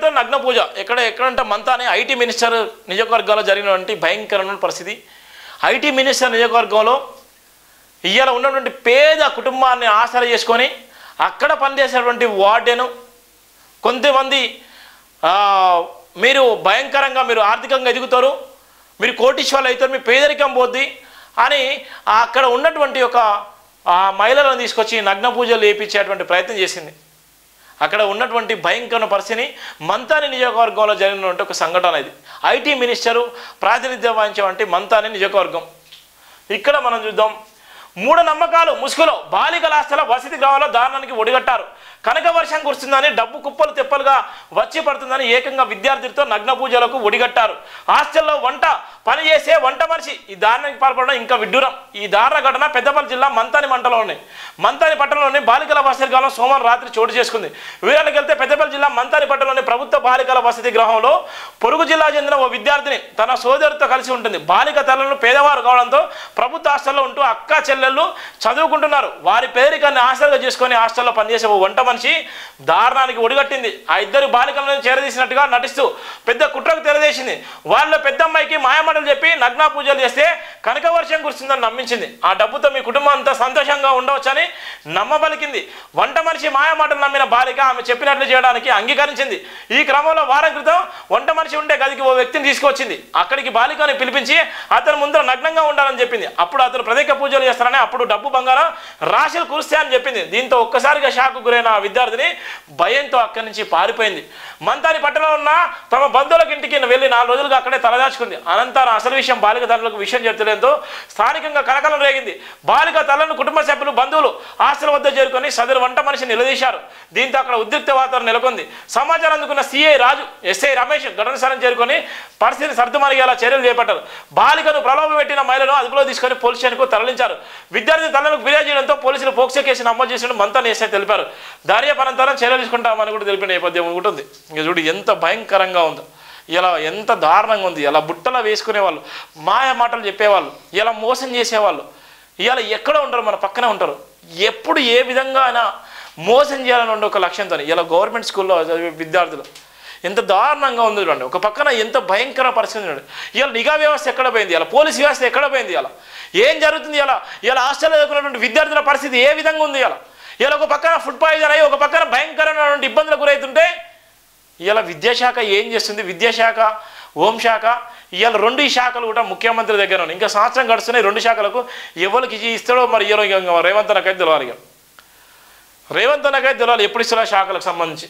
విద్యార్థుల నగ్న పూజ ఎక్కడంటే మంతానే ఐటీ మినిస్టర్ నియోజకవర్గంలో జరిగినటువంటి భయంకరమైన పరిస్థితి. ఐటీ మినిస్టర్ నియోజకవర్గంలో ఇవాళ ఉన్నటువంటి పేద కుటుంబాన్ని ఆసరా చేసుకొని అక్కడ పనిచేసేటువంటి వార్డెను కొంతమంది మీరు భయంకరంగా మీరు ఆర్థికంగా ఎదుగుతారు, మీరు కోటీశ్వర్లు అవుతారు, మీ పేదరికం పోద్ది అని అక్కడ ఉన్నటువంటి ఒక మహిళలను తీసుకొచ్చి నగ్న పూజలు చేయించేటువంటి ప్రయత్నం చేసింది. అక్కడ ఉన్నటువంటి భయంకర పరిస్థితిని మంతాని నియోజకవర్గంలో జరిగినటువంటి ఒక సంఘటన ఇది. ఐటీ మినిస్టరు ప్రాతినిధ్యం వహించేటువంటి మంతాని నియోజకవర్గం. ఇక్కడ మనం చూద్దాం, మూఢనమ్మకాలు ముసుగులో బాలికల హాస్టల్ వసతి గృహాల్లో దారుణానికి ఒడిగట్టారు. కనక వర్షం కురుస్తుందని డబ్బు కుప్పలు తెప్పలుగా వచ్చి పడుతుందని ఏకంగా విద్యార్థులతో నగ్న పూజలకు ఒడిగట్టారు. హాస్టల్లో పని చేసే వంట మనిషి ఈ దారుణానికి పాల్పడడం ఇంకా విడ్డూరం. ఈ దారుణ ఘటన పెద్దపల్లి జిల్లా మంతాని పట్టణంలోని బాలికల వసతి గృహంలో సోమవారం రాత్రి చోటు చేసుకుంది. వివరాలకు వెళ్తే పెద్దపల్లి జిల్లా మంతాని పట్టణంలోని ప్రభుత్వ బాలికల వసతి గృహంలో పొరుగు జిల్లా చెందిన ఓ విద్యార్థిని తన సోదరుతో కలిసి ఉంటుంది. బాలిక తల్లులు పేదవారు కావడంతో ప్రభుత్వ హాస్టల్లో ఉంటూ అక్క చెల్లెళ్ళు చదువుకుంటున్నారు. వారి పేదరికాన్ని ఆసరాగా చేసుకొని హాస్టల్లో పనిచేసే ఓ వంట మనిషి దారుణానికి ఒడిగట్టింది. ఆ ఇద్దరు బాలికలను చేరదీసినట్టుగా నటిస్తూ పెద్ద కుట్రకు తెరదేసింది. వాళ్ళ పెద్ద అమ్మాయికి మాయమాటలు చెప్పి నగ్న పూజలు చేస్తే కనక వర్షం కురుస్తుందని నమ్మించింది. ఆ డబ్బుతో మీ కుటుంబం అంతా సంతోషంగా ఉండవచ్చని నమ్మబలికింది. వంట మనిషి మాయమాటలు నమ్మిన బాలిక ఆమె చెప్పినట్లు చేయడానికి అంగీకరించింది. ఈ క్రమంలో వారం క్రితం వంట మనిషి ఉండే గదికి ఓ వ్యక్తిని తీసుకొచ్చింది. అక్కడికి బాలికని పిలిపించి అతను ముందర నగ్నంగా ఉండాలని చెప్పింది. అప్పుడు అతను ప్రత్యేక పూజలు చేస్తారని, అప్పుడు డబ్బు బంగారం రాశులు కురుస్తాయని చెప్పింది. దీంతో ఒక్కసారిగా షాకు గురైన ఆ విద్యార్థిని భయంతో అక్కడి నుంచి పారిపోయింది. మంతాని పట్టణంలో ఉన్న తమ బంధువులకి ఇంటికి వెళ్ళి 4 రోజులుగా అక్కడే తలదాచుకుంది. అనంతరం అసలు విషయం బాలిక తల్లులకు విషయం చెప్తలేంతో స్థానికంగా కలకలం రేగింది. బాలిక తల్లను కుటుంబ సభ్యులు బంధువులు హాస్టల్ వద్ద చేరుకొని సదరు వంట మనిషిని నిలదీశారు. దీంతో అక్కడ ఉద్రిక్త వాతావరణం నెలకొంది. సమాచారం అందుకున్న సిఐ రాజు, ఎస్ఐ రమేష్ ఘటన స్థలం చేరుకొని పరిస్థితిని సర్దుమరిగేలా చర్యలు చేపట్టారు. బాలికను ప్రలోభం పెట్టిన మహిళను అదుపులో తీసుకొని పోలీస్ స్టేషన్కు తరలించారు. విద్యార్థి తల్లకు ఫిర్యాదు చేయడంతో పోలీసులు పోక్సో కేసు నమోదు చేసినట్టు మంతాని ఎస్ఐ తెలిపారు. దర్యాప్తు అనంతరం చర్యలు తీసుకుంటామని కూడా తెలిపిన నేపథ్యం ఉంటుంది. ఇక చూడు ఎంత భయంకరంగా ఉందో, ఇలా ఎంత దారుణంగా ఉంది. ఇలా బుట్టలో వేసుకునేవాళ్ళు, మాయ మాటలు చెప్పేవాళ్ళు, ఇలా మోసం చేసేవాళ్ళు ఇలా ఎక్కడ ఉంటారు, మన పక్కనే ఉంటారు. ఎప్పుడు ఏ విధంగా అయినా మోసం చేయాలని ఉండే ఒక లక్ష్యంతో ఇలా గవర్నమెంట్ స్కూల్లో చదివే విద్యార్థులు ఎంత దారుణంగా ఉంది చూడండి. ఒక పక్కన ఎంత భయంకర పరిస్థితి చూడండి. ఇలా నిఘా వ్యవస్థ ఎక్కడ పోయింది, ఇలా పోలీస్ వ్యవస్థ ఎక్కడ పోయింది, ఇలా ఏం జరుగుతుంది, ఇలా హాస్టల్లో చదువుకున్నటువంటి విద్యార్థుల పరిస్థితి ఏ విధంగా ఉంది. ఇలా ఒక పక్కన ఫుడ్ పాయిజన్ అయ్యి ఒక పక్కన భయంకరమైనటువంటి ఇబ్బందులకు గురవుతుంటే ఇలా విద్యాశాఖ ఏం చేస్తుంది, విద్యాశాఖ హోంశాఖ ఇవాళ 2 శాఖలు కూడా ముఖ్యమంత్రి దగ్గర ఉన్నాయి. ఇంకా సంవత్సరం గడుస్తున్నాయి. 2 శాఖలకు ఎవరికి ఇస్తాడో మరి రేవంత్ అన్నకైతే తెలియాలి. రేవంత్ అన్నకైతే తెలియాలి ఎప్పుడు ఇస్తాడో శాఖలకు సంబంధించి.